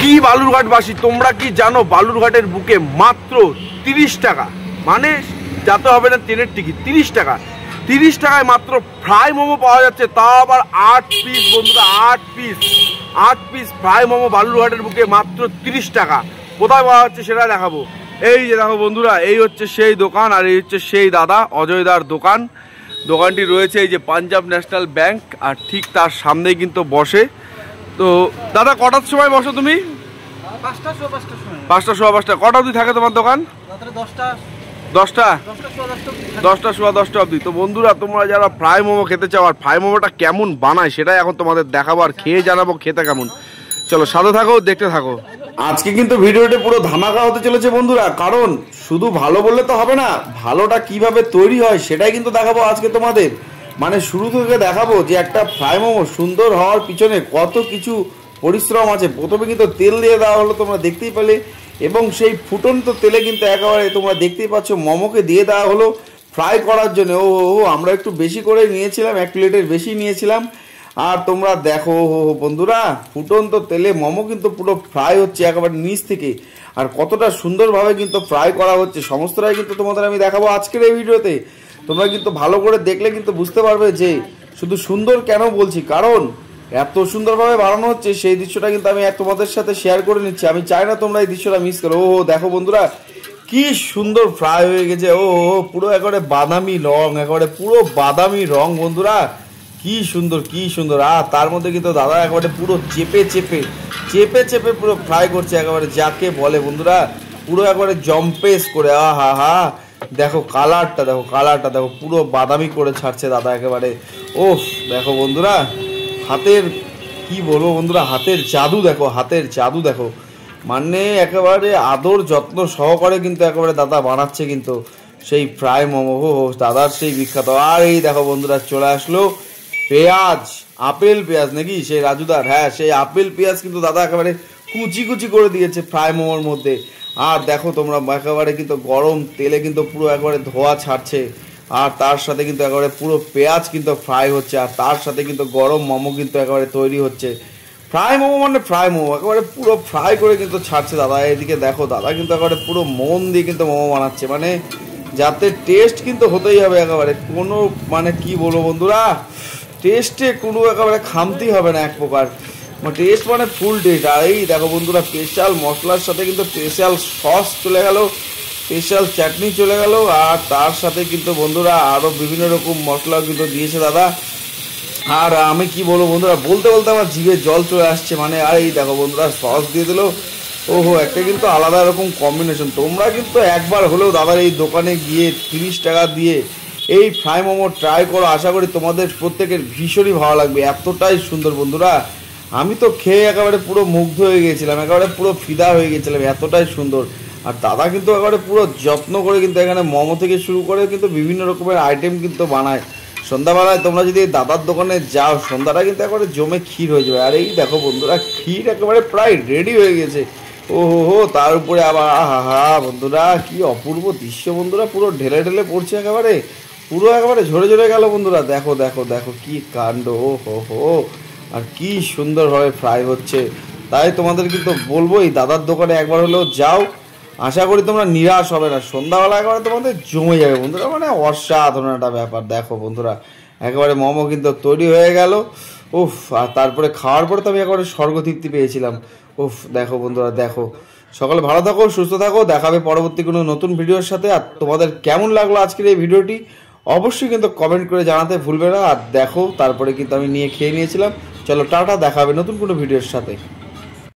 কি বালুরঘাটবাসী, তোমরা কি জানো বালুরঘাটের বুকে মাত্র 30 টাকা, মানে যাতে হবে না ট্রেনের টিকিট, 30 টাকা, 30 টাকায় মাত্র ফ্রাই মোমো পাওয়া যাচ্ছে, তাও আবার 8 পিস বন্ধুরা, 8 পিস ফ্রাই মোমো বালুরঘাটের বুকে মাত্র 30 টাকা। কোথায় পাওয়া যাচ্ছে সেটা দেখাবো। এই যে দেখো বন্ধুরা, এই হচ্ছে সেই দোকান, আর এই হচ্ছে সেই দাদা অজয়দার দোকান। দোকানটি রয়েছে এই যে পাঞ্জাব ন্যাশনাল ব্যাংক, আর ঠিক তার সামনেই কিন্তু বসে। তো দাদা কটার সময় বসো তুমি? 5টা সোয়া 5টা। কটা অবধি থাকে তোমার দোকান? 10টা সোয়া 10টা অবধি। তো বন্ধুরা, তোমরা যারা ফ্রাই মোমো খেতে চাও, আর ফ্রাই মোমোটা কেমন বানায় সেটাই এখন তোমাদের দেখাবো, আর খেয়ে জানাবো খেতে কেমন। চলো সাথে থাকো, দেখতে থাকো। আজকে কিন্তু ভিডিওটি পুরো ধামাকা হতে চলেছে বন্ধুরা, কারণ শুধু ভালো বললে তো হবে না, ভালোটা কিভাবে তৈরি হয় সেটাই কিন্তু দেখাবো আজকে তোমাদের। মানে শুরু থেকে দেখাবো যে একটা ফ্রাই মোমো সুন্দর হওয়ার পিছনে কত কিছু পরিশ্রম আছে। প্রথমে কিন্তু তেল দিয়ে দেওয়া হলো, তোমরা দেখতেই পেলে, এবং সেই ফুটন্ত তেলে কিন্তু একেবারে তোমরা দেখতেই পাচ্ছ মোমোকে দিয়ে দেওয়া হলো ফ্রাই করার জন্য। আমরা একটু বেশি করে নিয়েছিলাম, 1 প্লেটের বেশি নিয়েছিলাম। আর তোমরা দেখো বন্ধুরা, ফুটন্ত তেলে মোমো কিন্তু পুরো ফ্রাই হচ্ছে একেবারে নিচ থেকে, আর কতটা সুন্দরভাবে কিন্তু ফ্রাই করা হচ্ছে সমস্তটাই কিন্তু তোমাদের আমি দেখাবো আজকের এই ভিডিওতে। তোমরা কিন্তু ভালো করে দেখলে কিন্তু বুঝতে পারবে যে শুধু সুন্দর কেন বলছি, কারণ এত সুন্দরভাবে বানানো হচ্ছে সেই দৃশ্যটা কিন্তু আমি তোমাদের সাথে শেয়ার করে নিচ্ছি। আমি চাই না তোমরা এই দৃশ্যটা মিস করো। দেখো বন্ধুরা, কি সুন্দর ফ্রাই হয়ে গেছে। পুরো একেবারে বাদামি রং, একেবারে পুরো বাদামি রং বন্ধুরা, কি সুন্দর কি সুন্দর। আর তার মধ্যে কিন্তু দাদা একেবারে পুরো চেপে চেপে পুরো ফ্রাই করছে, একেবারে যাকে বলে বন্ধুরা পুরো একেবারে জম্পেস করে। হা দেখো কালারটা, দেখো পুরো বাদামি করে ছাড়ছে দাদা একেবারে। দেখো বন্ধুরা, হাতের কি বলবো বন্ধুরা, হাতের জাদু দেখো, মানে একেবারে আদর যত্ন সহকারে কিন্তু একেবারে দাদা বানাচ্ছে কিন্তু সেই ফ্রাই মোমো। দাদার সেই বিখ্যাত। আর এই দেখো বন্ধুরা, চলে আসলো পেঁয়াজ, আপেল পেঁয়াজ নাকি সেই রাজুদার, হ্যাঁ সেই আপেল পেঁয়াজ কিন্তু দাদা একেবারে কুচি করে দিয়েছে ফ্রাই মোমোর মধ্যে। আর দেখো তোমরা একেবারে কিন্তু গরম তেলে কিন্তু পুরো একেবারে ধোয়া ছাড়ছে, আর তার সাথে কিন্তু একেবারে পুরো পেঁয়াজ কিন্তু ফ্রাই হচ্ছে, আর তার সাথে কিন্তু গরম মোমো কিন্তু একেবারে তৈরি হচ্ছে। ফ্রাই মোমো মানে ফ্রাই মোমো একেবারে পুরো ফ্রাই করে কিন্তু ছাড়ছে দাদা। এদিকে দেখো দাদা কিন্তু একেবারে পুরো মন দিয়ে কিন্তু মোমো বানাচ্ছে, মানে যাতে টেস্ট কিন্তু হতেই হবে একেবারে, কোনো মানে কি বলবো বন্ধুরা, টেস্টে কোনো একেবারে খামতি হবে না এক প্রকার, টেস্ট মানে ফুল টেস্ট। আর এই দেখো বন্ধুরা, স্পেশাল মশলার সাথে কিন্তু স্পেশাল সস চলে গেল, স্পেশাল চাটনি চলে গেল, আর তার সাথে কিন্তু বন্ধুরা আরও বিভিন্ন রকম মশলা কিন্তু দিয়েছে দাদা। আর আমি কি বলবো বন্ধুরা, বলতে আমার জিভে জল চলে আসছে, মানে আর এই দেখো বন্ধুরা সস দিয়ে দিল। একটা কিন্তু আলাদা রকম কম্বিনেশন। তোমরা কিন্তু একবার হলেও দাদার এই দোকানে গিয়ে 30 টাকা দিয়ে এই ফ্রাই মোমো ট্রাই করো, আশা করি তোমাদের প্রত্যেকের ভীষণই ভালো লাগবে, এতটাই সুন্দর বন্ধুরা। আমি তো খেয়ে একেবারে পুরো মুগ্ধ হয়ে গিয়েছিলাম, একেবারে পুরো ফিদা হয়ে গেছিলাম, এতটাই সুন্দর। আর দাদা কিন্তু একেবারে পুরো যত্ন করে কিন্তু এখানে মোমো থেকে শুরু করে কিন্তু বিভিন্ন রকমের আইটেম কিন্তু বানায়। সন্ধ্যাবেলায় তোমরা যদি দাদার দোকানে যাও, সন্ধ্যাটা কিন্তু একেবারে জমে ক্ষীর হয়ে যাবে। আর এই দেখো বন্ধুরা, ক্ষীর একেবারে প্রায় রেডি হয়ে গেছে। তার উপরে আবার বন্ধুরা কি অপূর্ব দৃশ্য বন্ধুরা, পুরো ঢেলে পড়ছে একেবারে, পুরো একেবারে ঝরে গেল বন্ধুরা। দেখো কি কাণ্ড, আর কি সুন্দরভাবে ফ্রাই হচ্ছে। তাই তোমাদের কিন্তু বলবো এই দাদার দোকানে একবার হলেও যাও, আশা করি তোমরা নিরাশ হবে না। সন্ধ্যাবেলা একেবারে তোমাদের জমে যাবে বন্ধুরা, মানে অসাধারণ একটা ব্যাপার। দেখো বন্ধুরা, একেবারে মোমো কিন্তু তৈরি হয়ে গেল। আর তারপরে খাওয়ার পরে তো আমি একেবারে স্বর্গতৃপ্তি পেয়েছিলাম। দেখো বন্ধুরা, দেখো সকালে ভালো থাকো, সুস্থ থাকো, দেখাবে পরবর্তী কোনো নতুন ভিডিওর সাথে। আর তোমাদের কেমন লাগলো আজকের এই ভিডিওটি অবশ্যই কিন্তু কমেন্ট করে জানাতে ভুলবে না। আর দেখো তারপরে কিন্তু আমি খেয়ে নিয়েছিলাম। চলো টাটা, দেখাবে নতুন কোনো ভিডিওর সাথে।